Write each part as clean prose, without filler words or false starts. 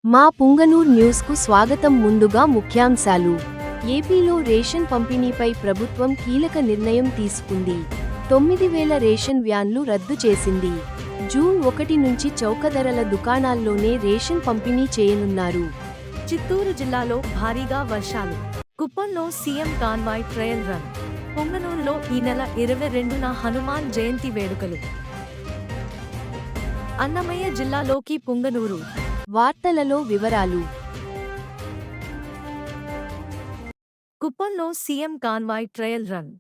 మా పుంగనూర్ న్యూస్కు స్వాగతం. ముందుగా ముఖ్యాంశాలు. ఏపీలో రేషన్ పంపిణీపై ప్రభుత్వం కీలక నిర్ణయం తీసుకుంది. 9,000 రేషన్ వ్యాన్లు రద్దు చేసింది. జూన్ 1 నుంచి చౌక ధరల దుకాణాల్లోనే రేషన్ పంపిణీ చేయనున్నారు. చిత్తూరు జిల్లాలో భారీగా వర్షాలు. కుప్పంలో సీఎం కాన్వాయ్ ట్రయల్ రన్. పుంగనూరులో ఈ నెల 22న హనుమాన్ జయంతి వేడుకలు. అన్నమయ్య జిల్లాలోకి పుంగనూరు. వార్తలలో వివరాలు. కుప్పంలో సీఎం కాన్వాయ్ ట్రయల్ రన్.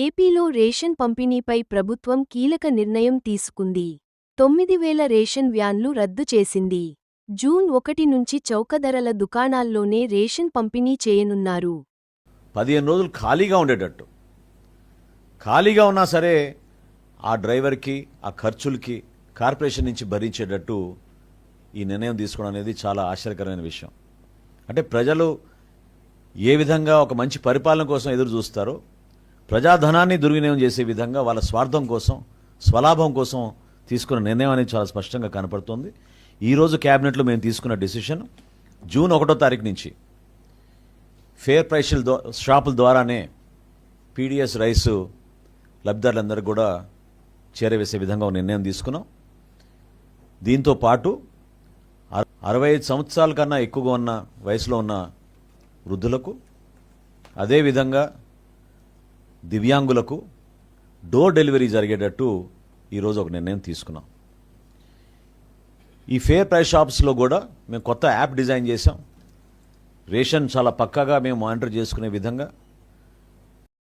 ఏపీలో రేషన్ పంపిణీపై ప్రభుత్వం కీలక నిర్ణయం తీసుకుంది. 9,000 రేషన్ వ్యాన్లు రద్దు చేసింది. జూన్ 1 నుంచి చౌక ధరల దుకాణాల్లోనే రేషన్ పంపిణీ చేయనున్నారు. 15 రోజులు ఖాళీగా ఉండేటట్టు, ఖాళీగా ఉన్నా సరే ఆ డ్రైవర్కి ఆ ఖర్చులకి కార్పొరేషన్ నుంచి భరించేటట్టు ఈ నిర్ణయం తీసుకోవడం అనేది చాలా ఆశ్చర్యకరమైన విషయం. అంటే ప్రజలు ఏ విధంగా ఒక మంచి పరిపాలన కోసం ఎదురు చూస్తారో, ప్రజాధనాన్ని దుర్వినియోగం చేసే విధంగా వాళ్ళ స్వార్థం కోసం, స్వలాభం కోసం తీసుకున్న నిర్ణయం అనేది చాలా స్పష్టంగా కనపడుతోంది. ఈరోజు క్యాబినెట్లో మేము తీసుకున్న డెసిషన్ జూన్ 1వ తారీఖు నుంచి ఫేర్ ప్రైస్ షాపుల ద్వారానే పీడిఎస్ రైసు లబ్ధిదారులందరూ కూడా చేరవేసే విధంగా ఒక నిర్ణయం తీసుకున్నాం. దీంతో పాటు 65 సంవత్సరాల కన్నా ఎక్కువగా ఉన్న వయసులో ఉన్న వృద్ధులకు, అదేవిధంగా దివ్యాంగులకు డోర్ డెలివరీ జరిగేటట్టు ఈరోజు ఒక నిర్ణయం తీసుకున్నాం. ఈ ఫేర్ ప్రైస్ షాప్స్లో కూడా మేము కొత్త యాప్ డిజైన్ చేసాం. రేషన్ చాలా పక్కాగా మేము మానిటర్ చేసుకునే విధంగా